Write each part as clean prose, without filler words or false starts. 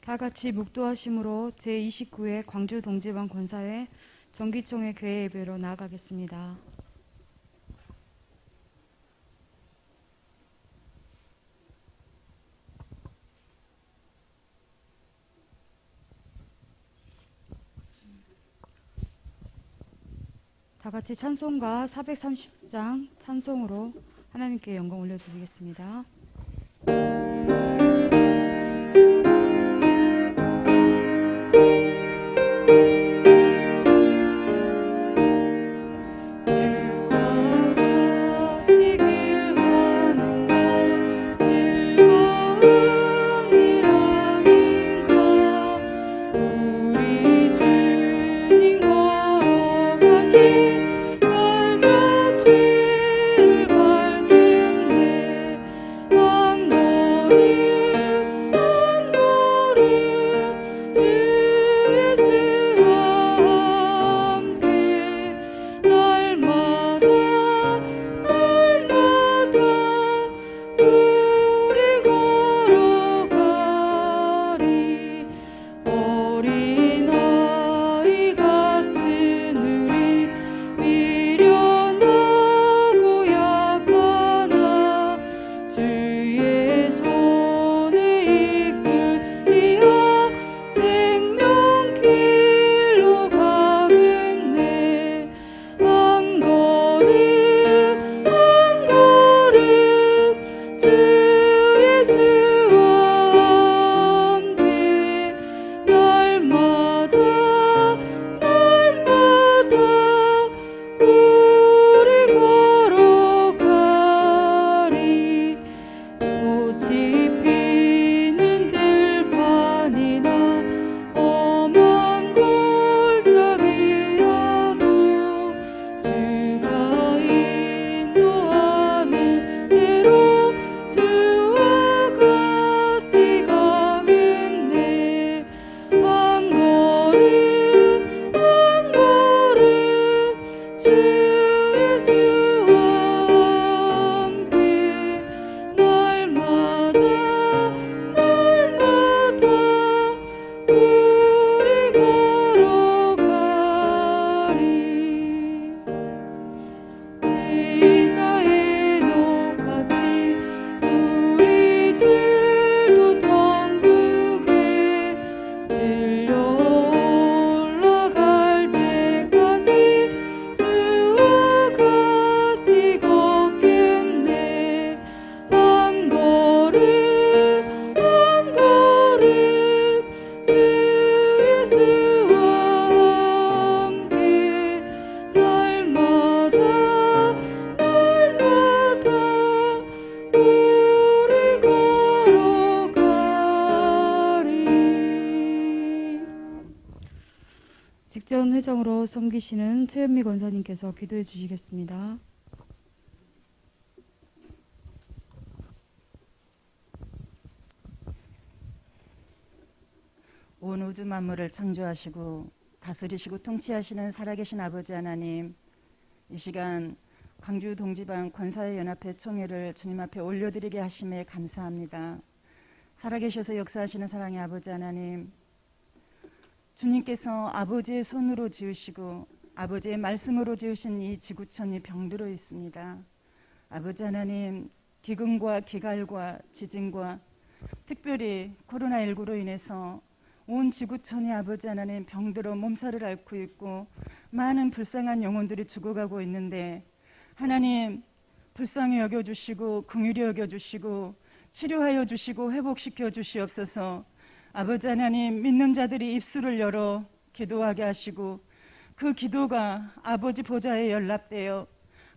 다 같이 묵도하심으로 제29회 광주 동지방 권사회 정기총회 교회 예배로 나아가겠습니다. 다 같이 찬송가 430장 찬송으로 하나님께 영광 올려드리겠습니다. 직전 회장으로 섬기시는 최현미 권사님께서 기도해 주시겠습니다. 온 우주 만물을 창조하시고 다스리시고 통치하시는 살아계신 아버지 하나님, 이 시간 광주 동지방 권사회 연합회 총회를 주님 앞에 올려드리게 하심에 감사합니다. 살아계셔서 역사하시는 사랑의 아버지 하나님, 주님께서 아버지의 손으로 지으시고 아버지의 말씀으로 지으신 이 지구촌이 병들어 있습니다. 아버지 하나님, 기근과 기갈과 지진과 특별히 코로나19로 인해서 온 지구촌이 아버지 하나님 병들어 몸살을 앓고 있고 많은 불쌍한 영혼들이 죽어가고 있는데, 하나님 불쌍히 여겨주시고 긍휼히 여겨주시고 치료하여 주시고 회복시켜 주시옵소서. 아버지 하나님, 믿는 자들이 입술을 열어 기도하게 하시고 그 기도가 아버지 보좌에 연락되어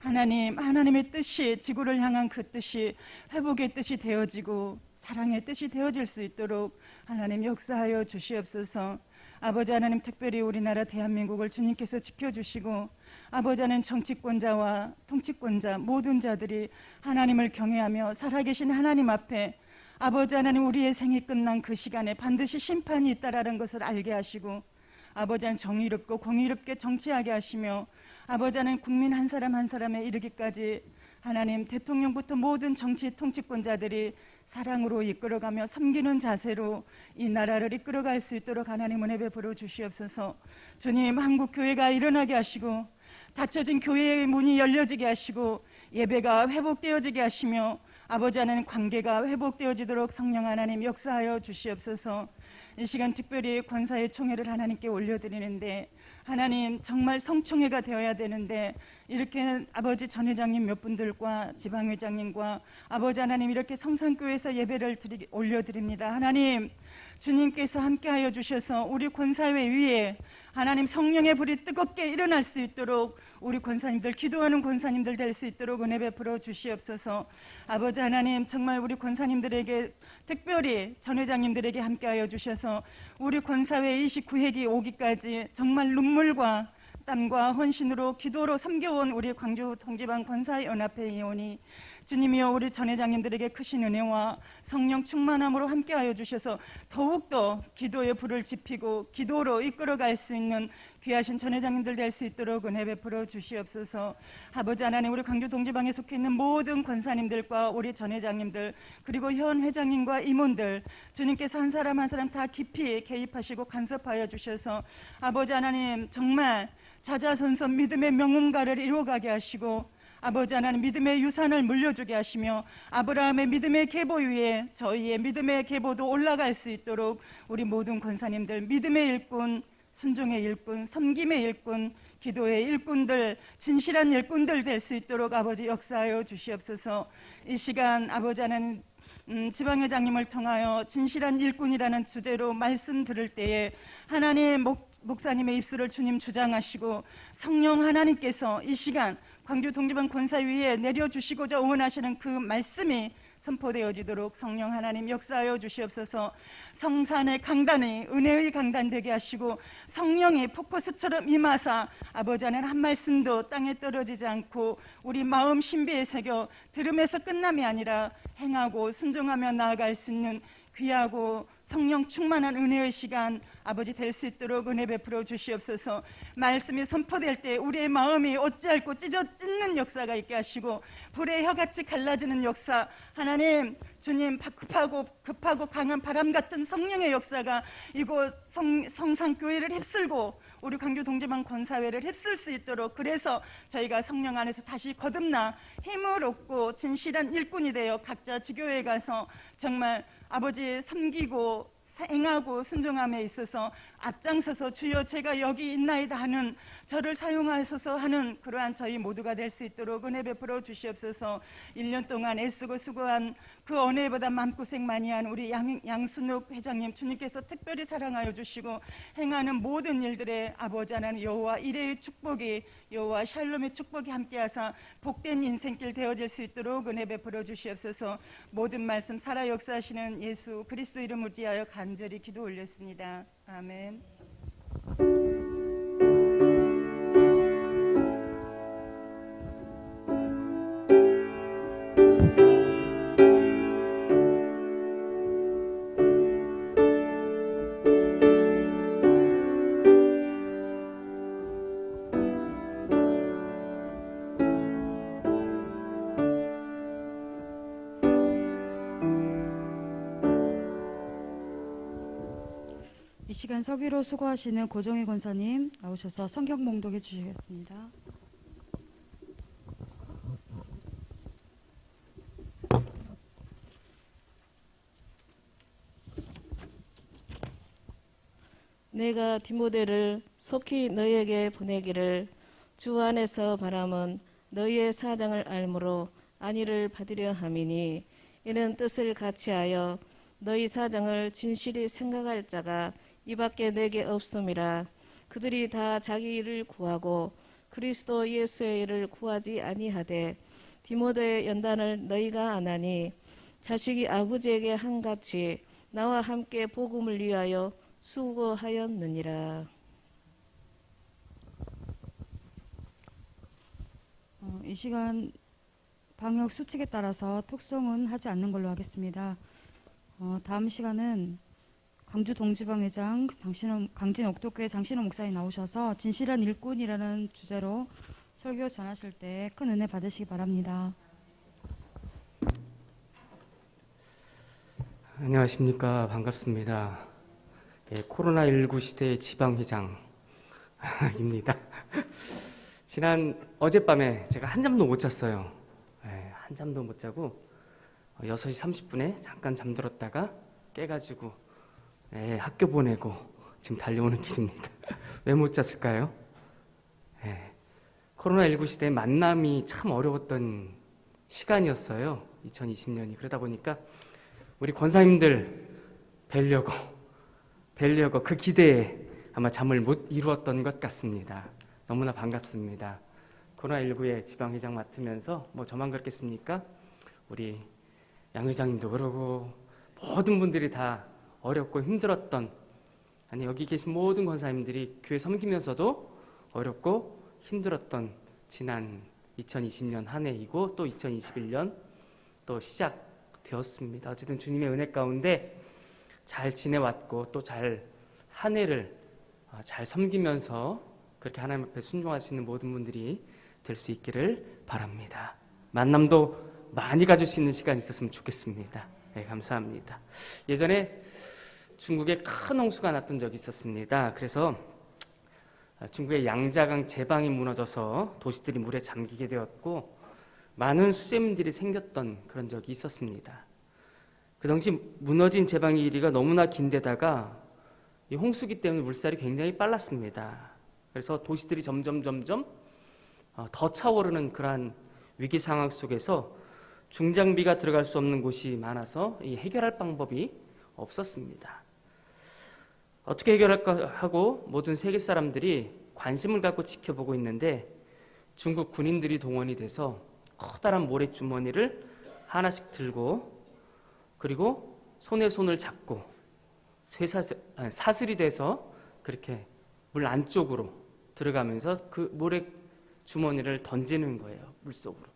하나님의 뜻이, 지구를 향한 그 뜻이 회복의 뜻이 되어지고 사랑의 뜻이 되어질 수 있도록 하나님 역사하여 주시옵소서. 아버지 하나님, 특별히 우리나라 대한민국을 주님께서 지켜주시고 아버지 하나님, 정치권자와 통치권자 모든 자들이 하나님을 경외하며 살아계신 하나님 앞에 아버지 하나님, 우리의 생이 끝난 그 시간에 반드시 심판이 있다라는 것을 알게 하시고 아버지 하나님, 정의롭고 공의롭게 정치하게 하시며 아버지 하나님, 국민 한 사람 한 사람에 이르기까지 하나님, 대통령부터 모든 정치 통치권자들이 사랑으로 이끌어가며 섬기는 자세로 이 나라를 이끌어갈 수 있도록 하나님 은혜 베풀어 주시옵소서. 주님, 한국 교회가 일어나게 하시고 닫혀진 교회의 문이 열려지게 하시고 예배가 회복되어지게 하시며 아버지 하나님 관계가 회복되어지도록 성령 하나님 역사하여 주시옵소서. 이 시간 특별히 권사의 총회를 하나님께 올려드리는데, 하나님 정말 성총회가 되어야 되는데 이렇게 아버지 전 회장님 몇 분들과 지방회장님과 아버지 하나님 이렇게 성산교회에서 예배를 올려드립니다. 하나님, 주님께서 함께하여 주셔서 우리 권사회 위에 하나님 성령의 불이 뜨겁게 일어날 수 있도록 우리 권사님들, 기도하는 권사님들 될 수 있도록 은혜 베풀어 주시옵소서. 아버지 하나님, 정말 우리 권사님들에게, 특별히 전 회장님들에게 함께하여 주셔서 우리 권사회 29회기 오기까지 정말 눈물과 땀과 헌신으로 기도로 섬겨온 우리 광주 동지방 권사연합회 의원이 주님이여 우리 전 회장님들에게 크신 은혜와 성령 충만함으로 함께하여 주셔서 더욱더 기도의 불을 지피고 기도로 이끌어갈 수 있는 귀하신 전 회장님들 될 수 있도록 은혜 베풀어 주시옵소서. 아버지 하나님, 우리 광주 동지방에 속해 있는 모든 권사님들과 우리 전 회장님들, 그리고 현 회장님과 임원들, 주님께서 한 사람 한 사람 다 깊이 개입하시고 간섭하여 주셔서 아버지 하나님 정말 자자손손 믿음의 명문가를 이루어가게 하시고 아버지 하나님 믿음의 유산을 물려주게 하시며 아브라함의 믿음의 계보 위에 저희의 믿음의 계보도 올라갈 수 있도록 우리 모든 권사님들 믿음의 일꾼, 순종의 일꾼, 섬김의 일꾼, 기도의 일꾼들, 진실한 일꾼들 될 수 있도록 아버지 역사하여 주시옵소서. 이 시간 아버지 하나님 지방회장님을 통하여 진실한 일꾼이라는 주제로 말씀 들을 때에 하나님 목사님의 입술을 주님 주장하시고 성령 하나님께서 이 시간 광주 동지방 권사위에 내려주시고자 원하시는 그 말씀이 선포되어지도록 성령 하나님 역사하여 주시옵소서. 성산의 강단이 은혜의 강단 되게 하시고 성령이 폭포수처럼 임하사 아버지 하나님 한 말씀도 땅에 떨어지지 않고 우리 마음 신비에 새겨 들음에서 끝남이 아니라 행하고 순종하며 나아갈 수 있는 귀하고 성령 충만한 은혜의 시간 아버지 될 수 있도록 은혜 베풀어 주시옵소서. 말씀이 선포될 때 우리의 마음이 어찌할꼬 찢는 역사가 있게 하시고 불의 혀같이 갈라지는 역사, 하나님 주님 급하고 강한 바람 같은 성령의 역사가 이곳 성산교회를 휩쓸고 우리 광주 동지방 권사회를 휩쓸 수 있도록, 그래서 저희가 성령 안에서 다시 거듭나 힘을 얻고 진실한 일꾼이 되어 각자 지교회에 가서 정말 아버지 섬기고 행하고 순종함에 있어서 앞장서서 주여 제가 여기 있나이다 하는, 저를 사용하소서 하는 그러한 저희 모두가 될 수 있도록 은혜 베풀어 주시옵소서. 1년 동안 애쓰고 수고한 그 언해보다 마음고생 많이 한 우리 양순욱 회장님 주님께서 특별히 사랑하여 주시고 행하는 모든 일들의 아버지 하나님 여호와 이레의 축복이, 여호와 샬롬의 축복이 함께하사 복된 인생길 되어질 수 있도록 은혜 베풀어 주시옵소서. 모든 말씀 살아 역사하시는 예수 그리스도 이름으로 지하여 간절히 기도 올렸습니다. 아멘. 이 시간 서기로 수고하시는 고정희 권사님 나오셔서 성경 봉독해 주시겠습니다. 내가 디모데를 속히 너희에게 보내기를 주 안에서 바람은 너희의 사정을 알므로 안위를 받으려 함이니, 이는 뜻을 같이하여 너희 사정을 진실히 생각할 자가 이밖에 내게 없음이라. 그들이 다 자기 일을 구하고 그리스도 예수의 일을 구하지 아니하되 디모데의 연단을 너희가 아나니, 자식이 아버지에게 한같이 나와 함께 복음을 위하여 수고하였느니라. 이 시간 방역 수칙에 따라서 톡송은 하지 않는 걸로 하겠습니다. 다음 시간은 광주 동지방회장 강진 옥도교회 장신호 목사님 나오셔서 진실한 일꾼이라는 주제로 설교 전하실 때 큰 은혜 받으시기 바랍니다. 안녕하십니까. 반갑습니다. 예, 코로나19 시대의 지방회장입니다. 어젯밤에 제가 한잠도 못 잤어요. 예, 한잠도 못 자고 6시 30분에 잠깐 잠들었다가 깨가지고 학교 보내고 지금 달려오는 길입니다. 왜 못 잤을까요? 예, 코로나19 시대에 만남이 참 어려웠던 시간이었어요. 2020년이. 그러다 보니까 우리 권사님들 뵈려고 그 기대에 아마 잠을 못 이루었던 것 같습니다. 너무나 반갑습니다. 코로나19의 지방회장 맡으면서 뭐 저만 그렇겠습니까? 우리 양 회장님도 그러고 모든 분들이 다 어렵고 힘들었던, 아니 여기 계신 모든 권사님들이 교회 섬기면서도 어렵고 힘들었던 지난 2020년 한 해이고 또 2021년 또 시작되었습니다. 어쨌든 주님의 은혜 가운데 잘 지내왔고 또 한 해를 잘 섬기면서 그렇게 하나님 앞에 순종하시는 모든 분들이 될 수 있기를 바랍니다. 만남도 많이 가질 수 있는 시간이 있었으면 좋겠습니다. 네, 감사합니다. 예전에 중국에 큰 홍수가 났던 적이 있었습니다. 그래서 중국의 양자강 제방이 무너져서 도시들이 물에 잠기게 되었고 많은 수재민들이 생겼던 그런 적이 있었습니다. 그 당시 무너진 제방의 길이가 너무나 긴데다가 이 홍수기 때문에 물살이 굉장히 빨랐습니다. 그래서 도시들이 점점 더 차오르는 그러한 위기 상황 속에서 중장비가 들어갈 수 없는 곳이 많아서 이 해결할 방법이 없었습니다. 어떻게 해결할까 하고 모든 세계 사람들이 관심을 갖고 지켜보고 있는데 중국 군인들이 동원이 돼서 커다란 모래주머니를 하나씩 들고 그리고 손에 손을 잡고 사슬이 돼서 그렇게 물 안쪽으로 들어가면서 그 모래주머니를 던지는 거예요. 물속으로.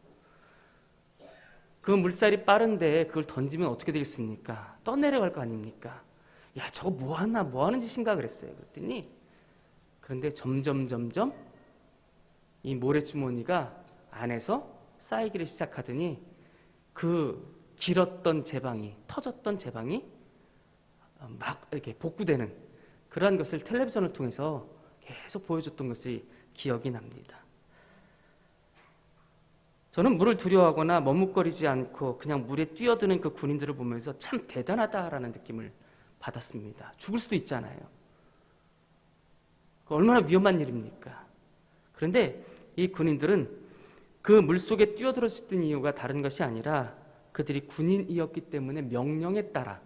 그 물살이 빠른데 그걸 던지면 어떻게 되겠습니까? 떠내려갈 거 아닙니까? 야, 저거 뭐 하는 짓인가 그랬어요. 그런데 점점 이 모래주머니가 안에서 쌓이기를 시작하더니 그 길었던 제방이, 터졌던 제방이 막 이렇게 복구되는 그러한 것을 텔레비전을 통해서 계속 보여줬던 것이 기억이 납니다. 저는 물을 두려워하거나 머뭇거리지 않고 그냥 물에 뛰어드는 그 군인들을 보면서 참 대단하다라는 느낌을 받았습니다. 죽을 수도 있잖아요. 얼마나 위험한 일입니까? 그런데 이 군인들은 그 물속에 뛰어들을 수 있던 이유가 다른 것이 아니라 그들이 군인이었기 때문에 명령에 따라,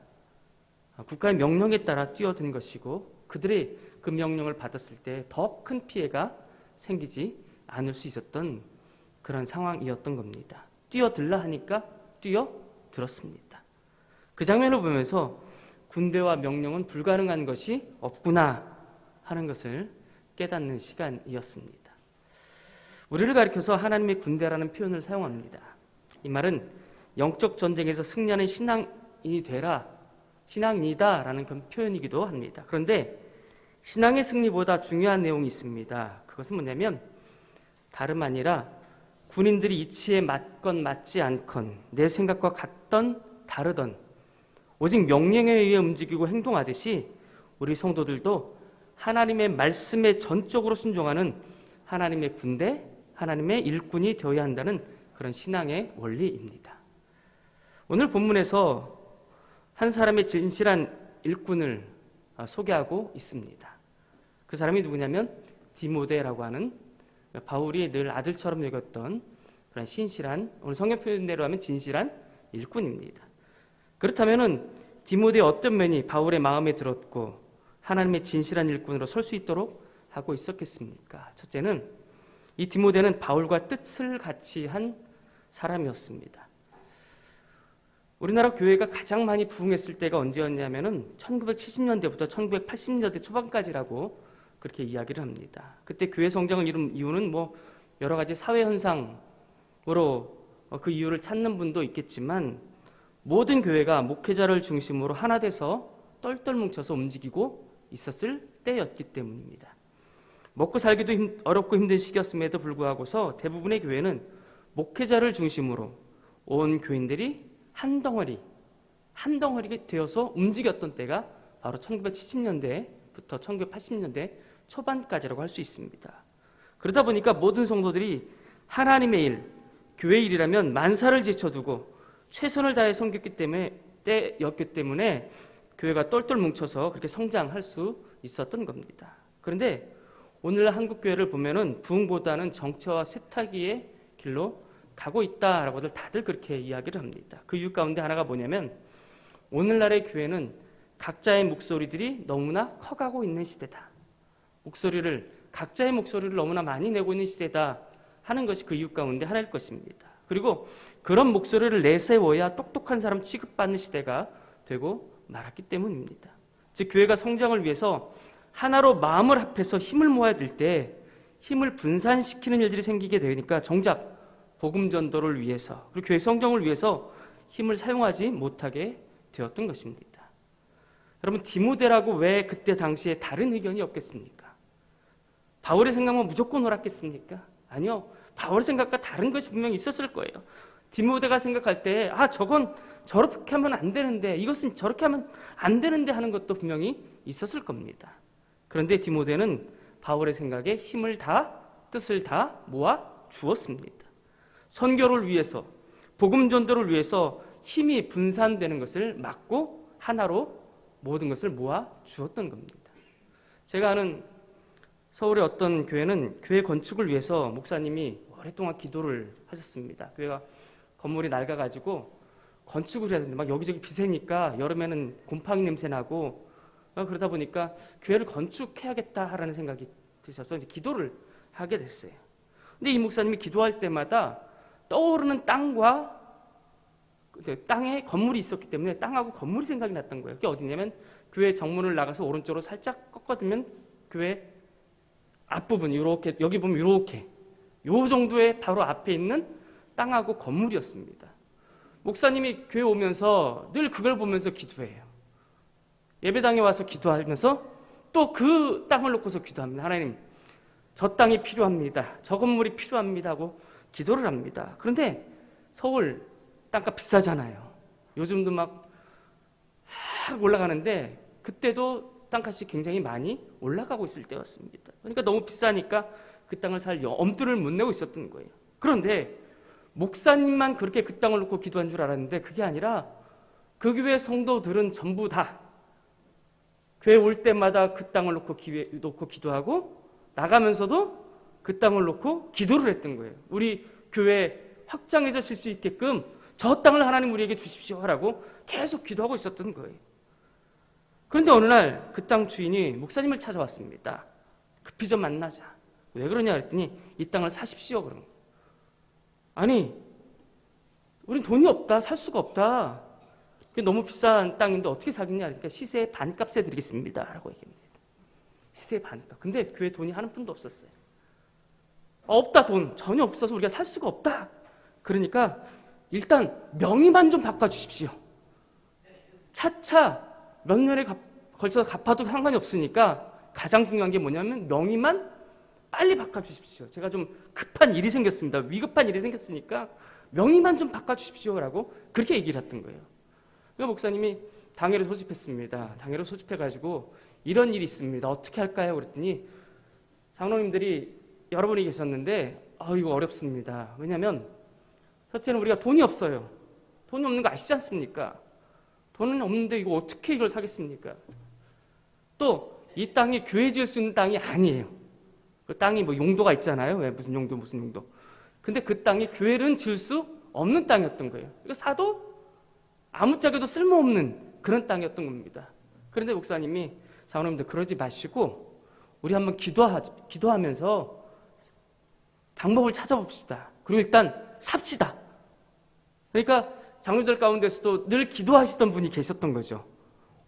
국가의 명령에 따라 뛰어든 것이고 그들이 그 명령을 받았을 때 더 큰 피해가 생기지 않을 수 있었던 그런 상황이었던 겁니다. 뛰어들라 하니까 뛰어들었습니다. 그 장면을 보면서 군대와 명령은 불가능한 것이 없구나 하는 것을 깨닫는 시간이었습니다. 우리를 가리켜서 하나님의 군대라는 표현을 사용합니다. 이 말은 영적 전쟁에서 승리하는 신앙이 되라, 신앙이다 라는 표현이기도 합니다. 그런데 신앙의 승리보다 중요한 내용이 있습니다. 그것은 뭐냐면 다름 아니라 군인들이 이치에 맞건 맞지 않건 내 생각과 같던 다르던 오직 명령에 의해 움직이고 행동하듯이 우리 성도들도 하나님의 말씀에 전적으로 순종하는 하나님의 군대, 하나님의 일꾼이 되어야 한다는 그런 신앙의 원리입니다. 오늘 본문에서 한 사람의 진실한 일꾼을 소개하고 있습니다. 그 사람이 누구냐면 디모데라고 하는 바울이 늘 아들처럼 여겼던 그런 신실한, 오늘 성경 표현대로 하면 진실한 일꾼입니다. 그렇다면은 디모데의 어떤 면이 바울의 마음에 들었고 하나님의 진실한 일꾼으로 설 수 있도록 하고 있었겠습니까? 첫째는 이 디모데는 바울과 뜻을 같이 한 사람이었습니다. 우리나라 교회가 가장 많이 부흥했을 때가 언제였냐면은 1970년대부터 1980년대 초반까지라고 그렇게 이야기를 합니다. 그때 교회 성장을 이룬 이유는 뭐 여러 가지 사회 현상으로 그 이유를 찾는 분도 있겠지만 모든 교회가 목회자를 중심으로 하나 돼서 똘똘 뭉쳐서 움직이고 있었을 때였기 때문입니다. 먹고 살기도 어렵고 힘든 시기였음에도 불구하고서 대부분의 교회는 목회자를 중심으로 온 교인들이 한 덩어리 한 덩어리가 되어서 움직였던 때가 바로 1970년대부터 1980년대 초반까지라고 할 수 있습니다. 그러다 보니까 모든 성도들이 하나님의 일, 교회 일이라면 만사를 제쳐두고 최선을 다해 섬겼기 때문에 교회가 똘똘 뭉쳐서 그렇게 성장할 수 있었던 겁니다. 그런데 오늘날 한국 교회를 보면은 부흥보다는 정체와 세타기의 길로 가고 있다라고들 다들 그렇게 이야기를 합니다. 그 이유 가운데 하나가 뭐냐면 오늘날의 교회는 각자의 목소리들이 너무나 커가고 있는 시대다. 각자의 목소리를 너무나 많이 내고 있는 시대다 하는 것이 그 이유 가운데 하나일 것입니다. 그리고 그런 목소리를 내세워야 똑똑한 사람 취급받는 시대가 되고 말았기 때문입니다. 즉 교회가 성장을 위해서 하나로 마음을 합해서 힘을 모아야 될 때 힘을 분산시키는 일들이 생기게 되니까 정작 복음 전도를 위해서 그리고 교회 성장을 위해서 힘을 사용하지 못하게 되었던 것입니다. 여러분 디모데라고 왜 그때 당시에 다른 의견이 없겠습니까? 바울의 생각만 무조건 옳았겠습니까? 아니요. 바울의 생각과 다른 것이 분명히 있었을 거예요. 디모데가 생각할 때 저건 저렇게 하면 안 되는데 이것은 저렇게 하면 안 되는데 하는 것도 분명히 있었을 겁니다. 그런데 디모데는 바울의 생각에 힘을 다 뜻을 다 모아 주었습니다. 선교를 위해서 복음 전도를 위해서 힘이 분산되는 것을 막고 하나로 모든 것을 모아 주었던 겁니다. 제가 아는 서울의 어떤 교회는 교회 건축을 위해서 목사님이 오랫동안 기도를 하셨습니다. 교회가 건물이 낡아가지고 건축을 해야 되는데 막 여기저기 비새니까 여름에는 곰팡이 냄새 나고 그러다 보니까 교회를 건축해야겠다라는 생각이 드셔서 이제 기도를 하게 됐어요. 근데 이 목사님이 기도할 때마다 떠오르는 땅과 땅에 건물이 있었기 때문에 땅하고 건물이 생각이 났던 거예요. 그게 어디냐면 교회 정문을 나가서 오른쪽으로 살짝 꺾어두면 교회 앞부분 이렇게 여기 보면 이렇게 요 정도의 바로 앞에 있는 땅하고 건물이었습니다. 목사님이 교회 오면서 늘 그걸 보면서 기도해요. 예배당에 와서 기도하면서 또 그 땅을 놓고서 기도합니다. 하나님, 저 땅이 필요합니다. 저 건물이 필요합니다 하고 기도를 합니다. 그런데 서울 땅값 비싸잖아요. 요즘도 막 올라가는데 그때도 땅값이 굉장히 많이 올라가고 있을 때였습니다. 그러니까 너무 비싸니까 그 땅을 살 엄두를 못 내고 있었던 거예요. 그런데 목사님만 그렇게 그 땅을 놓고 기도한 줄 알았는데 그게 아니라 그 교회 성도들은 전부 다 교회 올 때마다 그 땅을 놓고 기도하고 나가면서도 그 땅을 놓고 기도를 했던 거예요. 우리 교회 확장해질 수 있게끔 저 땅을 하나님 우리에게 주십시오 하라고 계속 기도하고 있었던 거예요. 그런데 어느 날 그 땅 주인이 목사님을 찾아왔습니다. 급히 좀 만나자. 왜 그러냐 그랬더니 이 땅을 사십시오 그런 거예요. 아니 우린 돈이 없다. 살 수가 없다. 너무 비싼 땅인데 어떻게 사겠냐 그러니까 시세의 반값에 드리겠습니다 라고 얘기합니다. 시세의 반값. 근데 교회 돈이 한 푼도 없었어요. 없다 돈 전혀 없어서 우리가 살 수가 없다. 그러니까 일단 명의만 좀 바꿔주십시오. 차차 몇 년에 걸쳐서 갚아도 상관이 없으니까 가장 중요한 게 뭐냐면 명의만 빨리 바꿔주십시오. 제가 좀 급한 일이 생겼습니다. 위급한 일이 생겼으니까 명의만 좀 바꿔주십시오라고 그렇게 얘기를 했던 거예요. 그러니까 목사님이 당회를 소집했습니다. 당회를 소집해가지고 이런 일이 있습니다. 어떻게 할까요? 그랬더니 장로님들이 여러 분이 계셨는데 이거 어렵습니다. 왜냐하면 첫째는 우리가 돈이 없어요. 돈이 없는 거 아시지 않습니까? 돈은 없는데 이거 어떻게 이걸 사겠습니까? 또 이 땅이 교회 지을 수 있는 땅이 아니에요. 그 땅이 뭐 용도가 있잖아요. 왜 무슨 용도 무슨 용도. 근데 그 땅이 교회는 지을 수 없는 땅이었던 거예요. 이거 사도 아무짝에도 쓸모없는 그런 땅이었던 겁니다. 그런데 목사님이 장로님들 그러지 마시고 우리 한번 기도하면서 방법을 찾아봅시다. 그리고 일단 삽시다. 그러니까 장로들 가운데서도 늘 기도하시던 분이 계셨던 거죠.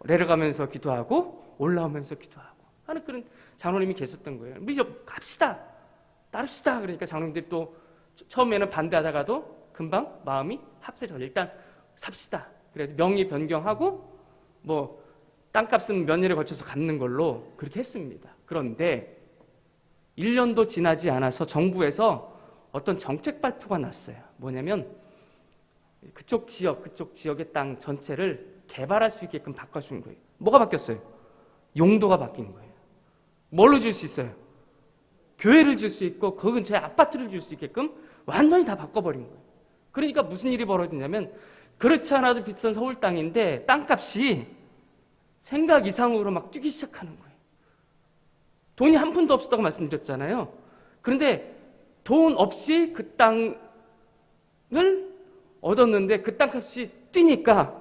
내려가면서 기도하고 올라오면서 기도하고 하는 그런 장로님이 계셨던 거예요. 우리 갑시다. 따릅시다. 그러니까 장로님들이 또 처음에는 반대하다가도 금방 마음이 합해져. 일단 삽시다. 그래서 명의 변경하고 뭐 땅값은 몇 년에 걸쳐서 갚는 걸로 그렇게 했습니다. 그런데 1년도 지나지 않아서 정부에서 어떤 정책 발표가 났어요. 뭐냐면 그쪽 지역의 땅 전체를 개발할 수 있게끔 바꿔준 거예요. 뭐가 바뀌었어요? 용도가 바뀐 거예요. 뭘로 지을 수 있어요? 교회를 지을 수 있고 그 근처에 아파트를 지을 수 있게끔 완전히 다 바꿔버린 거예요. 그러니까 무슨 일이 벌어지냐면 그렇지 않아도 비싼 서울 땅인데 땅값이 생각 이상으로 막 뛰기 시작하는 거예요. 돈이 한 푼도 없었다고 말씀드렸잖아요. 그런데 돈 없이 그 땅을 얻었는데 그 땅값이 뛰니까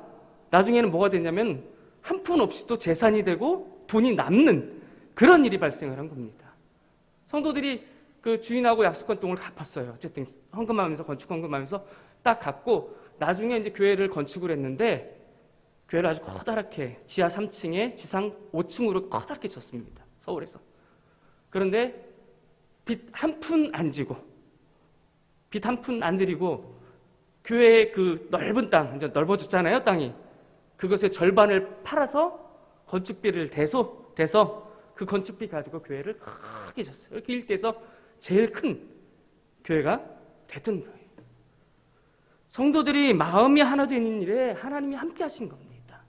나중에는 뭐가 되냐면 한 푼 없이도 재산이 되고 돈이 남는 그런 일이 발생을 한 겁니다. 성도들이 그 주인하고 약속한 돈을 갚았어요. 어쨌든 헌금하면서 건축 헌금하면서 딱 갚고 나중에 이제 교회를 건축을 했는데 교회를 아주 커다랗게 지하 3층에 지상 5층으로 커다랗게 졌습니다. 서울에서. 그런데 빚 한 푼 안 지고 빚 한 푼 안 드리고 교회의 그 넓은 땅, 이제 넓어졌잖아요, 땅이. 그것의 절반을 팔아서 건축비를 대서 그 건축비 가지고 교회를 크게 졌어요. 이렇게 일대에서 제일 큰 교회가 됐던 거예요. 성도들이 마음이 하나 되는 일에 하나님이 함께 하신 겁니다.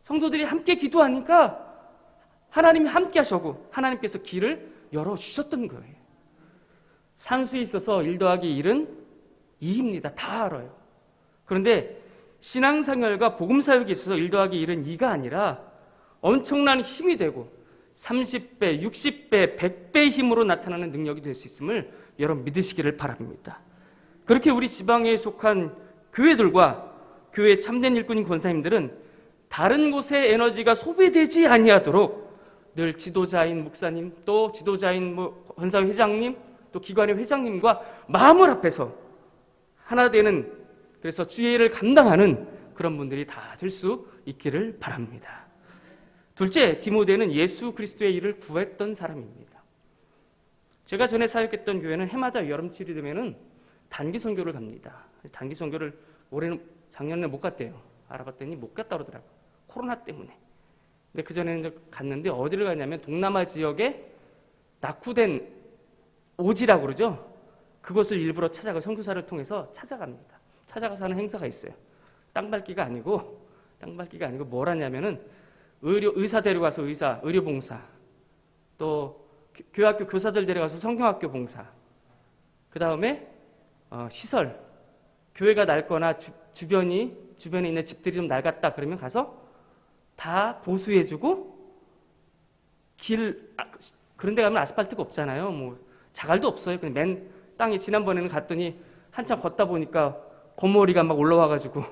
성도들이 함께 기도하니까 하나님이 함께 하시고 하나님께서 길을 열어주셨던 거예요. 산수에 있어서 1 더하기 1은 2입니다. 다 알아요. 그런데 신앙생활과 복음사역에 있어서 1 더하기 1은 2가 아니라 엄청난 힘이 되고 30배, 60배, 100배의 힘으로 나타나는 능력이 될 수 있음을 여러분 믿으시기를 바랍니다. 그렇게 우리 지방에 속한 교회들과 교회 참된 일꾼인 권사님들은 다른 곳의 에너지가 소비되지 아니하도록 늘 지도자인 목사님, 또 지도자인 권사회 회장님, 또 기관의 회장님과 마음을 합해서 하나 되는, 그래서 주의 일을 감당하는 그런 분들이 다 될 수 있기를 바랍니다. 둘째, 디모데는 예수 그리스도의 일을 구했던 사람입니다. 제가 전에 사역했던 교회는 해마다 여름철이 되면은 단기 선교를 갑니다. 단기 선교를 올해는 작년에 못 갔대요. 알아봤더니 못 갔다 그러더라고요. 코로나 때문에. 근데 그 전에는 갔는데 어디를 가냐면 동남아 지역에 낙후된 오지라고 그러죠. 그것을 일부러 찾아가 선교사를 통해서 찾아갑니다. 찾아가서 하는 행사가 있어요. 땅밟기가 아니고 뭘 하냐면은 의사 데려가서 의료봉사, 또 교학교 교사들 데려가서 성경학교 봉사, 그 다음에 시설, 교회가 낡거나 주변에 있는 집들이 좀 낡았다 그러면 가서 다 보수해주고 그런 데 가면 아스팔트가 없잖아요. 뭐 자갈도 없어요. 그냥 맨 땅에. 지난번에는 갔더니 한참 걷다 보니까 거머리가 막 올라와가지고,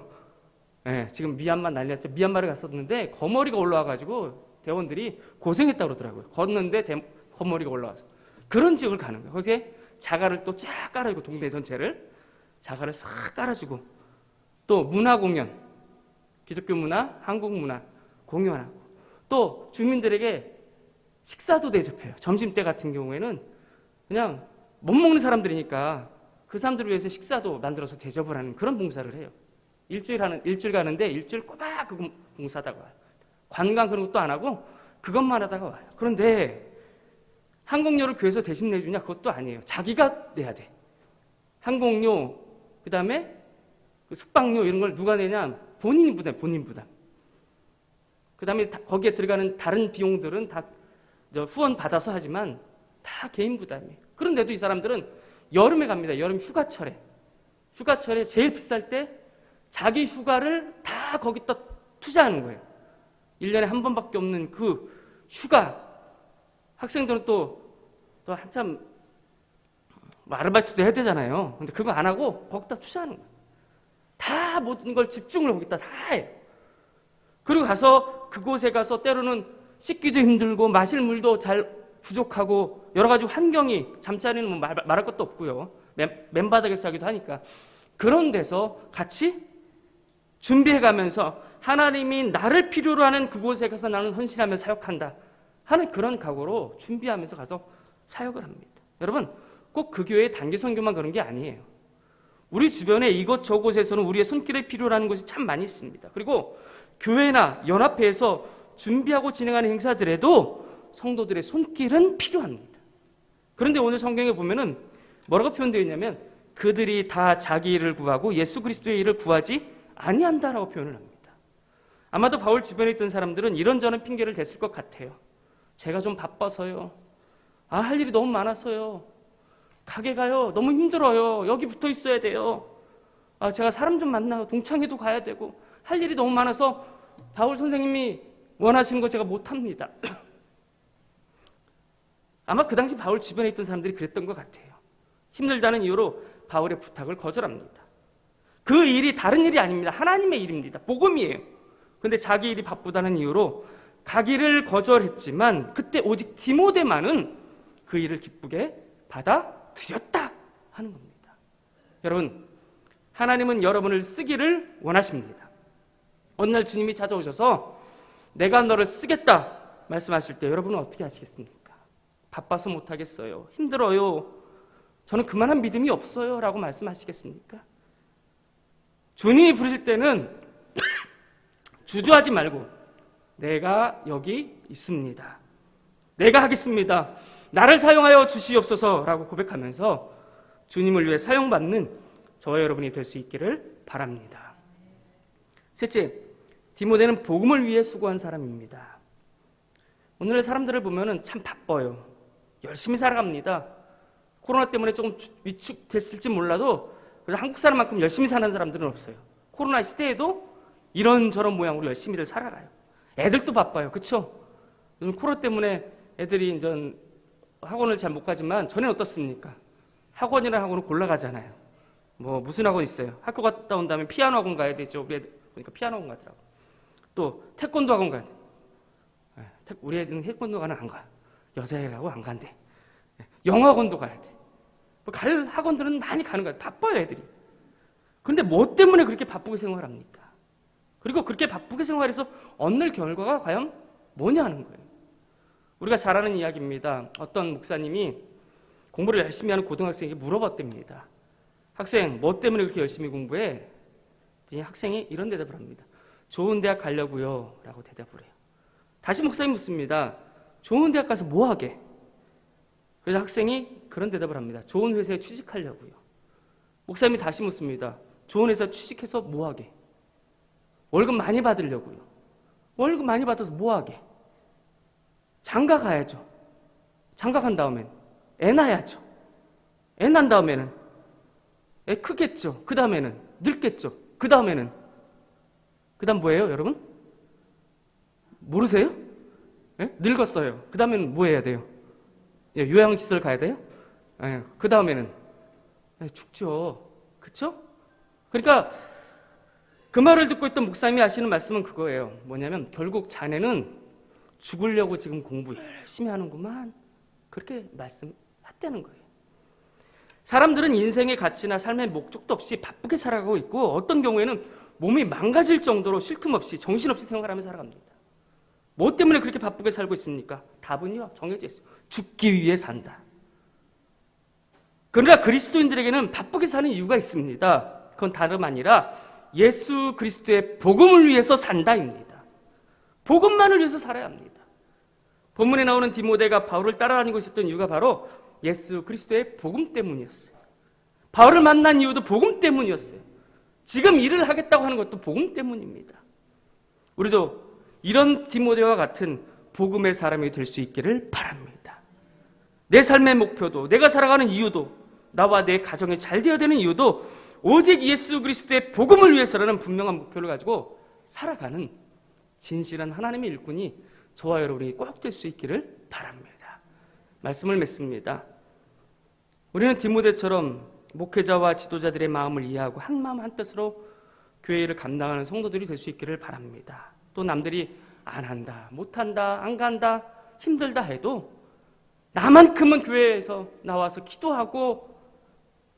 예, 지금 미얀마 난리났죠. 미얀마를 갔었는데 거머리가 올라와가지고 대원들이 고생했다고 그러더라고요. 걷는데 거머리가 올라와서. 그런 지역을 가는 거예요. 거기에 자갈을 또 쫙 깔아주고, 동네 전체를 자갈을 싹 깔아주고, 또 문화 공연, 기독교 문화, 한국 문화 공연하고, 또 주민들에게 식사도 대접해요. 점심때 같은 경우에는 그냥 못 먹는 사람들이니까 그 사람들을 위해서 식사도 만들어서 대접을 하는 그런 봉사를 해요. 일주일 가는데 일주일 꼬박 그 봉사하다가 와요. 관광 그런 것도 안 하고 그것만 하다가 와요. 그런데 항공료를 교회에서 대신 내주냐? 그것도 아니에요. 자기가 내야 돼. 항공료, 그 다음에 숙박료 이런 걸 누가 내냐? 본인 부담. 그 다음에 거기에 들어가는 다른 비용들은 다 후원 받아서 하지만 다 개인 부담이에요. 그런데도 이 사람들은 여름에 갑니다. 여름 휴가철에 제일 비쌀 때 자기 휴가를 다 거기다 투자하는 거예요. 1년에 한 번밖에 없는 그 휴가. 학생들은 또 한참 아르바이트도 해야 되잖아요. 근데 그거 안 하고 거기다 투자하는 거예요. 다 모든 걸 집중을 거기다 다 해요. 그리고 가서 그곳에 가서 때로는 씻기도 힘들고 마실 물도 잘 부족하고 여러 가지 환경이, 잠자리는 뭐 말할 것도 없고요. 맨바닥에서 자기도 하니까. 그런 데서 같이 준비해가면서 하나님이 나를 필요로 하는 그곳에 가서 나는 헌신하며 사역한다 하는 그런 각오로 준비하면서 가서 사역을 합니다. 여러분, 꼭 그 교회의 단기 선교만 그런 게 아니에요. 우리 주변에 이곳저곳에서는 우리의 손길을 필요로 하는 곳이 참 많이 있습니다. 그리고 교회나 연합회에서 준비하고 진행하는 행사들에도 성도들의 손길은 필요합니다. 그런데 오늘 성경에 보면은 뭐라고 표현되어 있냐면 그들이 다 자기 일을 구하고 예수 그리스도의 일을 구하지 아니한다라고 표현을 합니다. 아마도 바울 주변에 있던 사람들은 이런저런 핑계를 댔을 것 같아요. 제가 좀 바빠서요. 할 일이 너무 많아서요. 가게 가요. 너무 힘들어요. 여기 붙어 있어야 돼요. 제가 사람 좀 만나요. 동창회도 가야 되고 할 일이 너무 많아서 바울 선생님이 원하시는 거 제가 못합니다. 아마 그 당시 바울 주변에 있던 사람들이 그랬던 것 같아요. 힘들다는 이유로 바울의 부탁을 거절합니다. 그 일이 다른 일이 아닙니다. 하나님의 일입니다. 복음이에요. 근데 자기 일이 바쁘다는 이유로 가기를 거절했지만 그때 오직 디모데만은 그 일을 기쁘게 받아들였다 하는 겁니다. 여러분, 하나님은 여러분을 쓰기를 원하십니다. 어느 날 주님이 찾아오셔서 내가 너를 쓰겠다 말씀하실 때 여러분은 어떻게 하시겠습니까? 바빠서 못하겠어요. 힘들어요. 저는 그만한 믿음이 없어요 라고 말씀하시겠습니까? 주님이 부르실 때는 주저하지 말고 내가 여기 있습니다. 내가 하겠습니다. 나를 사용하여 주시옵소서 라고 고백하면서 주님을 위해 사용받는 저와 여러분이 될 수 있기를 바랍니다. 셋째, 디모데는 복음을 위해 수고한 사람입니다. 오늘의 사람들을 보면 참 바빠요. 열심히 살아갑니다. 코로나 때문에 조금 위축됐을지 몰라도 그래서 한국 사람만큼 열심히 사는 사람들은 없어요. 코로나 시대에도 이런저런 모양으로 열심히들 살아가요. 애들도 바빠요. 그렇죠? 요즘 코로나 때문에 애들이 이제 학원을 잘 못 가지만 전에는 어떻습니까? 학원이라는 학원을 골라가잖아요. 뭐 무슨 학원 있어요? 학교 갔다 온 다음에 피아노 학원 가야 되죠. 우리 애들 보니까 피아노 학원 가더라고. 또 태권도 학원 가야 돼. 우리 애들은 태권도가는 안 가. 여자애라고 안 간대. 영어 학원도 가야 돼. 갈 학원들은 많이 가는 거야. 바빠요, 애들이. 그런데 뭐 때문에 그렇게 바쁘게 생활합니까? 그리고 그렇게 바쁘게 생활해서 얻는 결과가 과연 뭐냐 하는 거예요. 우리가 잘 아는 이야기입니다. 어떤 목사님이 공부를 열심히 하는 고등학생에게 물어봤답니다. 학생, 뭐 때문에 그렇게 열심히 공부해? 학생이 이런 대답을 합니다. 좋은 대학 가려고요 라고 대답을 해요. 다시 목사님이 묻습니다. 좋은 대학 가서 뭐 하게? 그래서 학생이 그런 대답을 합니다. 좋은 회사에 취직하려고요. 목사님이 다시 묻습니다. 좋은 회사 취직해서 뭐 하게? 월급 많이 받으려고요. 월급 많이 받아서 뭐 하게? 장가 가야죠. 장가 간 다음엔 애 낳아야죠. 애 낳은 다음에는 애 크겠죠. 그 다음에는 늙겠죠. 그 다음에는 그 다음 뭐예요, 여러분? 모르세요? 예? 늙었어요. 그 다음에는 뭐 해야 돼요? 예, 요양시설 가야 돼요? 예, 그 다음에는 죽죠. 그쵸? 그러니까 그 말을 듣고 있던 목사님이 하시는 말씀은 그거예요. 뭐냐면 결국 자네는 죽으려고 지금 공부 열심히 하는구만. 그렇게 말씀했다는 거예요. 사람들은 인생의 가치나 삶의 목적도 없이 바쁘게 살아가고 있고 어떤 경우에는 몸이 망가질 정도로 쉴 틈 없이 정신없이 생활하며 살아갑니다. 뭐 때문에 그렇게 바쁘게 살고 있습니까? 답은요, 정해져 있어요. 죽기 위해 산다. 그러나 그리스도인들에게는 바쁘게 사는 이유가 있습니다. 그건 다름 아니라 예수 그리스도의 복음을 위해서 산다입니다. 복음만을 위해서 살아야 합니다. 본문에 나오는 디모데가 바울을 따라다니고 있었던 이유가 바로 예수 그리스도의 복음 때문이었어요. 바울을 만난 이유도 복음 때문이었어요. 지금 일을 하겠다고 하는 것도 복음 때문입니다. 우리도 이런 디모데와 같은 복음의 사람이 될 수 있기를 바랍니다. 내 삶의 목표도, 내가 살아가는 이유도, 나와 내 가정이 잘 되어야 되는 이유도 오직 예수 그리스도의 복음을 위해서라는 분명한 목표를 가지고 살아가는 진실한 하나님의 일꾼이 저와 여러분이 꼭 될 수 있기를 바랍니다. 말씀을 맺습니다. 우리는 디모데처럼 목회자와 지도자들의 마음을 이해하고 한 마음 한 뜻으로 교회 일을 감당하는 성도들이 될 수 있기를 바랍니다. 또 남들이 안 한다, 못한다, 안 간다, 힘들다 해도 나만큼은 교회에서 나와서 기도하고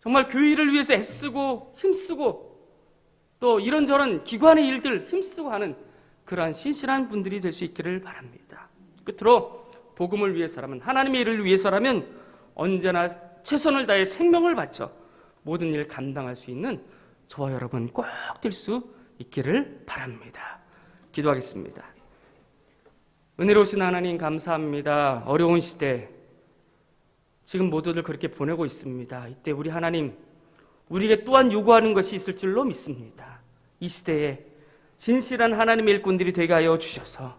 정말 교회 일을 위해서 애쓰고 힘쓰고 또 이런저런 기관의 일들 힘쓰고 하는 그러한 신실한 분들이 될 수 있기를 바랍니다. 끝으로 복음을 위해서라면, 하나님의 일을 위해서라면 언제나 최선을 다해 생명을 바쳐 모든 일을 감당할 수 있는 저와 여러분 꼭 될 수 있기를 바랍니다. 기도하겠습니다. 은혜로우신 하나님 감사합니다. 어려운 시대 지금 모두들 그렇게 보내고 있습니다. 이때 우리 하나님 우리에게 또한 요구하는 것이 있을 줄로 믿습니다. 이 시대에 진실한 하나님의 일꾼들이 되게 하여 주셔서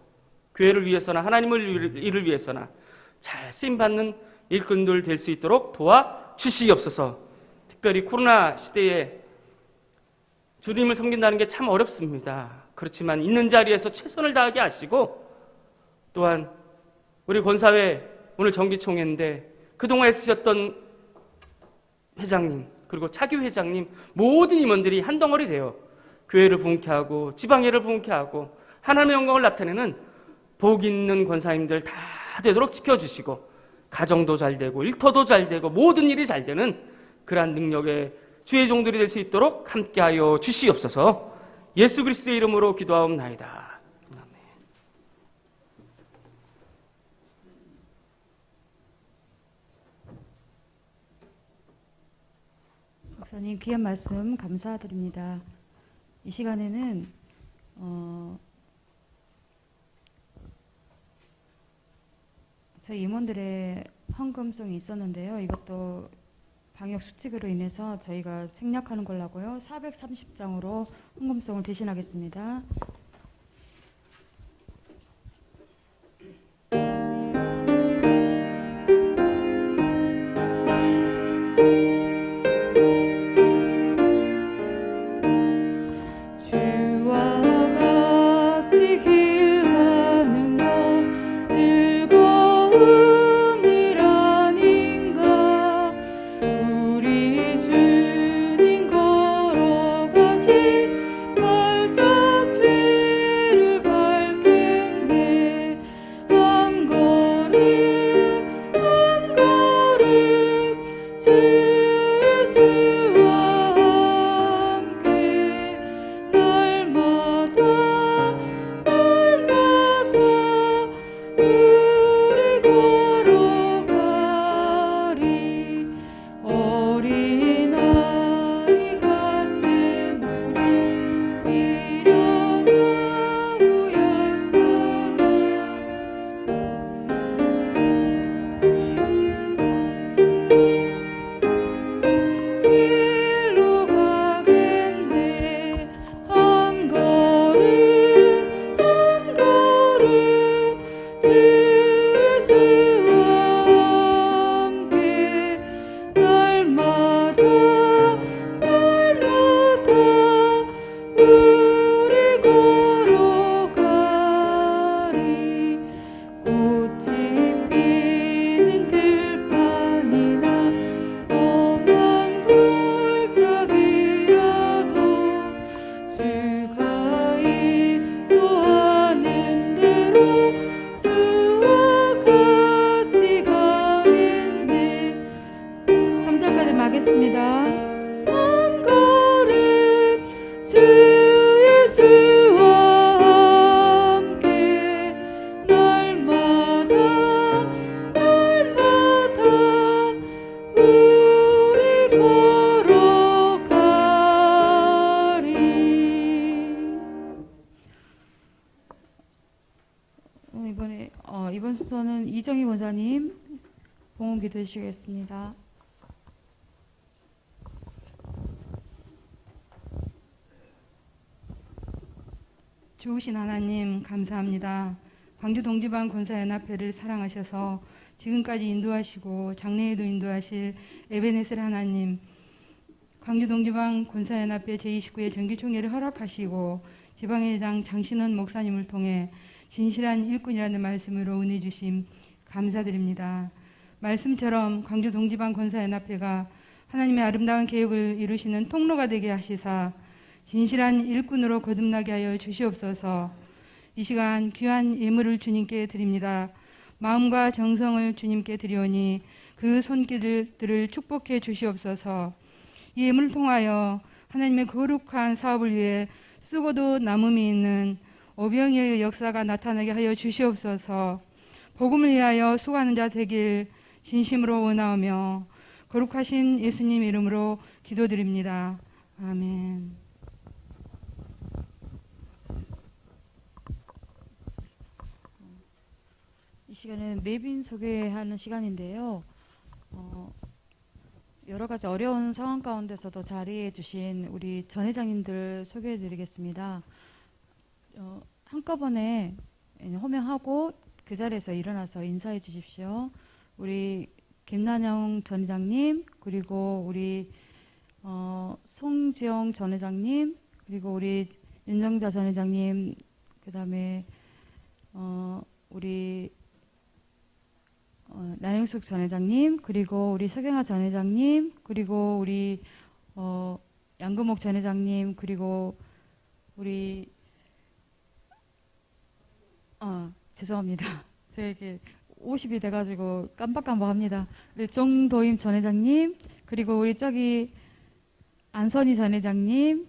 교회를 위해서나 하나님을 일을 위해서나 잘 쓰임받는 일꾼들 될 수 있도록 도와주시옵소서. 특별히 코로나 시대에 주님을 섬긴다는 게 참 어렵습니다. 그렇지만 있는 자리에서 최선을 다하게 하시고, 또한 우리 권사회 오늘 정기총회인데 그동안 애쓰셨던 회장님 그리고 차기 회장님 모든 임원들이 한 덩어리 되어 교회를 부흥케 하고 지방회를 부흥케 하고 하나님의 영광을 나타내는 복 있는 권사님들 다 되도록 지켜주시고, 가정도 잘 되고 일터도 잘 되고 모든 일이 잘 되는 그러한 능력의 주의 종들이 될 수 있도록 함께하여 주시옵소서. 예수 그리스도의 이름으로 기도하옵나이다. 아멘. 목사님 귀한 말씀 감사드립니다. 이 시간에는 저희 임원들의 헌금송이 있었는데요. 이것도 방역 수칙으로 인해서 저희가 생략하는 걸로 하고요. 430장으로 헌금송을 대신하겠습니다. 이번 순서는 이정희 원사님 봉헌 기도해 주시겠습니다. 좋으신 하나님 감사합니다. 광주 동지방 권사연합회를 사랑하셔서 지금까지 인도하시고 장래에도 인도하실 에베네셀 하나님, 광주 동지방 권사연합회 제29회 정기총회를 허락하시고 지방회장 장신원 목사님을 통해 진실한 일꾼이라는 말씀으로 은혜 주심 감사드립니다. 말씀처럼 광주 동지방 권사연합회가 하나님의 아름다운 계획을 이루시는 통로가 되게 하시사 진실한 일꾼으로 거듭나게 하여 주시옵소서. 이 시간 귀한 예물을 주님께 드립니다. 마음과 정성을 주님께 드리오니 그 손길들을 축복해 주시옵소서. 이 예물을 통하여 하나님의 거룩한 사업을 위해 쓰고도 남음이 있는 오병이의 역사가 나타나게 하여 주시옵소서. 복음을 위하여 수고하는 자 되길 진심으로 원하오며 거룩하신 예수님 이름으로 기도드립니다. 아멘. 이 시간은 내빈 소개하는 시간인데요. 여러 가지 어려운 상황 가운데서도 자리해 주신 우리 전 회장님들 소개해 드리겠습니다. 한꺼번에 호명하고 그 자리에서 일어나서 인사해 주십시오. 우리 김난영 전 회장님, 그리고 우리 송지영 전 회장님, 그리고 우리 윤정자 전 회장님, 그 다음에 우리 나영숙 전 회장님, 그리고 우리 서경화 전 회장님, 그리고 우리 양금옥 전 회장님, 그리고 우리 죄송합니다. 제가 이렇게 50이 돼가지고 깜빡깜빡합니다. 우리 정도임 전 회장님, 그리고 우리 저기 안선희 전 회장님,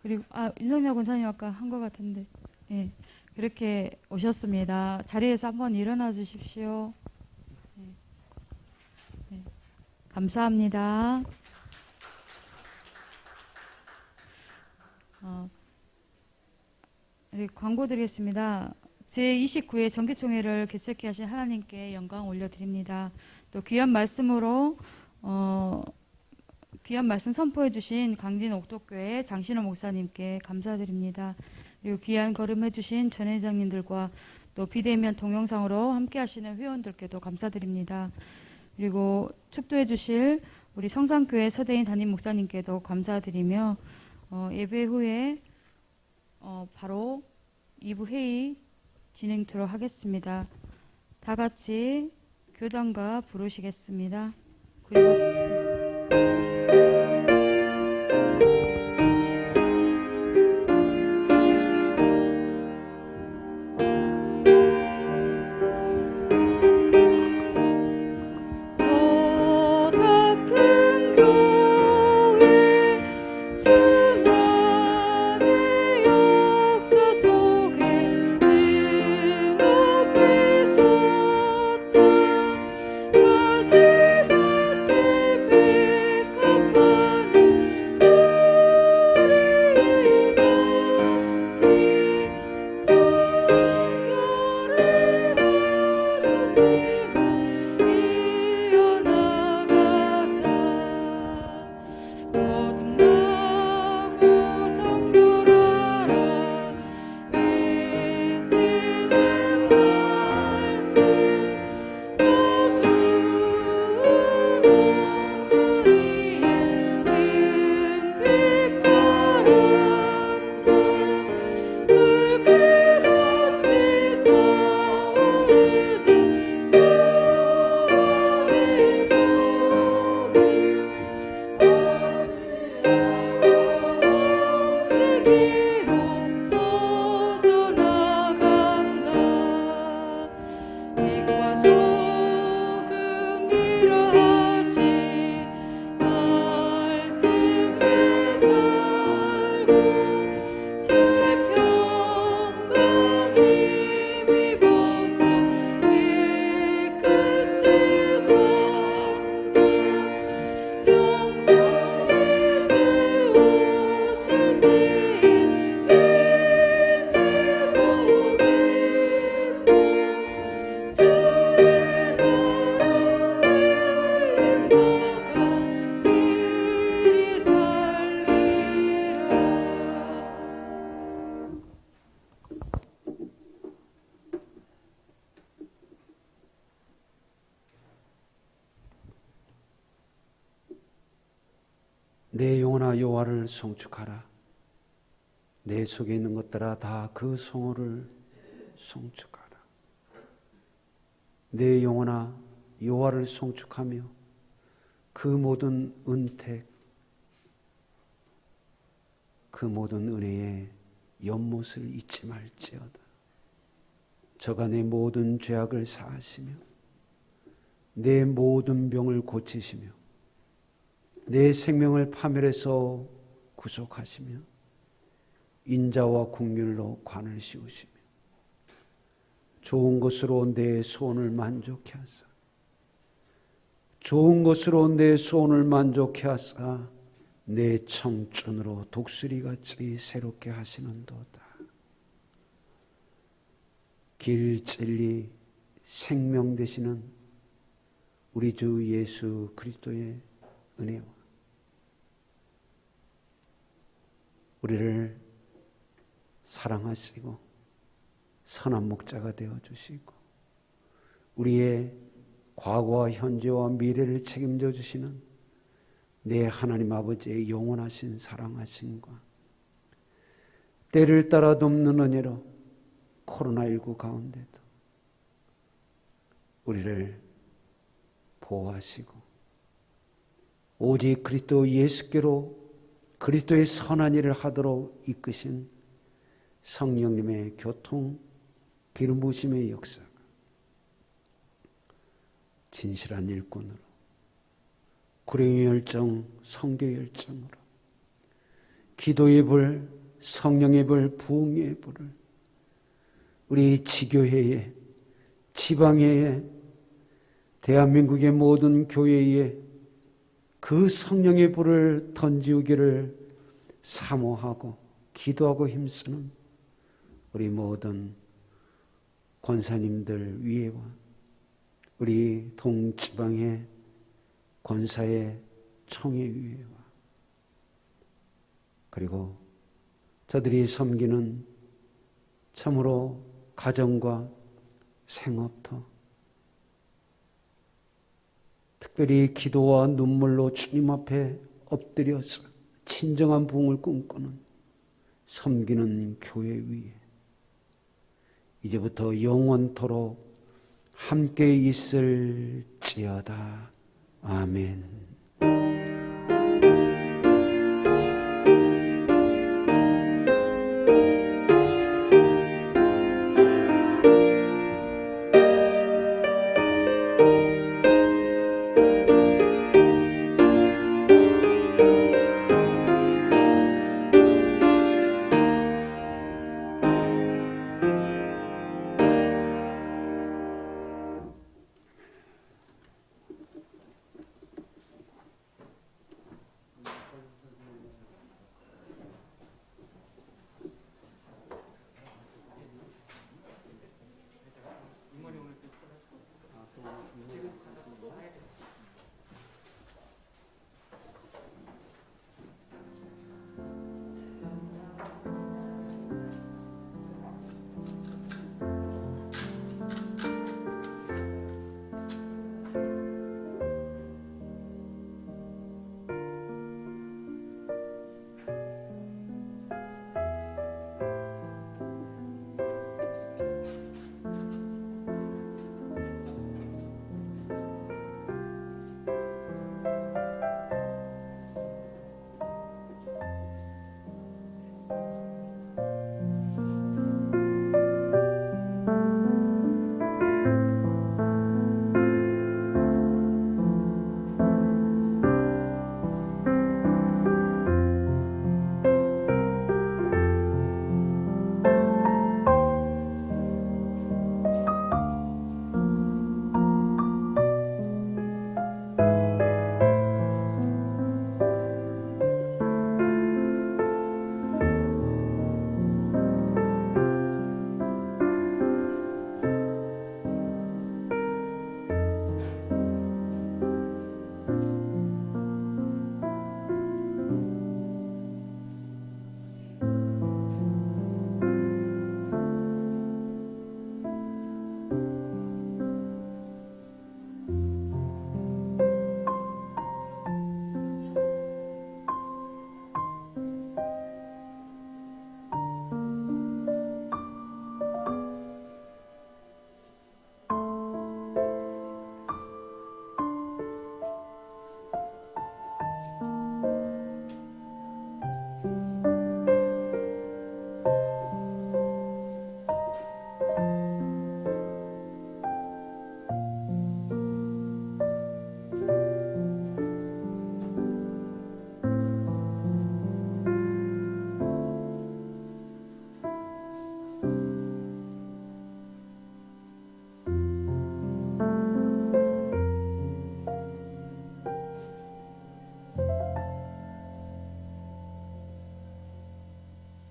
그리고 윤석열 권사님 아까 한 것 같은데, 예, 그렇게 오셨습니다. 자리에서 한번 일어나 주십시오. 네. 네. 감사합니다. 네, 광고 드리겠습니다. 제29회 정기총회를 개최케 하신 하나님께 영광 올려드립니다. 또 귀한 말씀으로 귀한 말씀 선포해 주신 강진 옥독교회 장신호 목사님께 감사드립니다. 그리고 귀한 걸음해 주신 전 회장님들과 또 비대면 동영상으로 함께 하시는 회원들께도 감사드립니다. 그리고 축도해 주실 우리 성산교회 서대인 담임 목사님께도 감사드리며 예배 후에 바로 2부 회의 진행토록 하겠습니다. 다 같이 교단가 부르시겠습니다. 그리고 내 영혼아 여호와를 송축하라. 내 속에 있는 것들아 다 그 성호를 송축하라. 내 영혼아 여호와를 송축하며 그 모든 은택, 그 모든 은혜의 연못을 잊지 말지어다. 저가 내 모든 죄악을 사하시며 내 모든 병을 고치시며 내 생명을 파멸해서 구속하시며 인자와 긍휼로 관을 씌우시며 좋은 것으로 내 소원을 만족해 하사 좋은 것으로 내 소원을 만족해 하사 내 청춘으로 독수리같이 새롭게 하시는도다. 길, 진리, 생명 되시는 우리 주 예수 그리스도의 은혜와 우리를 사랑하시고 선한 목자가 되어주시고 우리의 과거와 현재와 미래를 책임져 주시는 내 하나님 아버지의 영원하신 사랑하심과 때를 따라 돕는 은혜로 코로나19 가운데도 우리를 보호하시고 오직 그리스도 예수께로 그리스도의 선한 일을 하도록 이끄신 성령님의 교통 기름 부으심의 역사가 진실한 일꾼으로 구령의 열정, 성교의 열정으로 기도의 불, 성령의 불, 부흥의 불을 우리 지교회에, 지방회에, 대한민국의 모든 교회에 그 성령의 불을 던지우기를 사모하고 기도하고 힘쓰는 우리 모든 권사님들 위에와 우리 동지방의 권사의 총회 위에와 그리고 저들이 섬기는 참으로 가정과 생업터 특별히 기도와 눈물로 주님 앞에 엎드려서 진정한 부흥을 꿈꾸는 섬기는 교회 위에 이제부터 영원토록 함께 있을지어다. 아멘.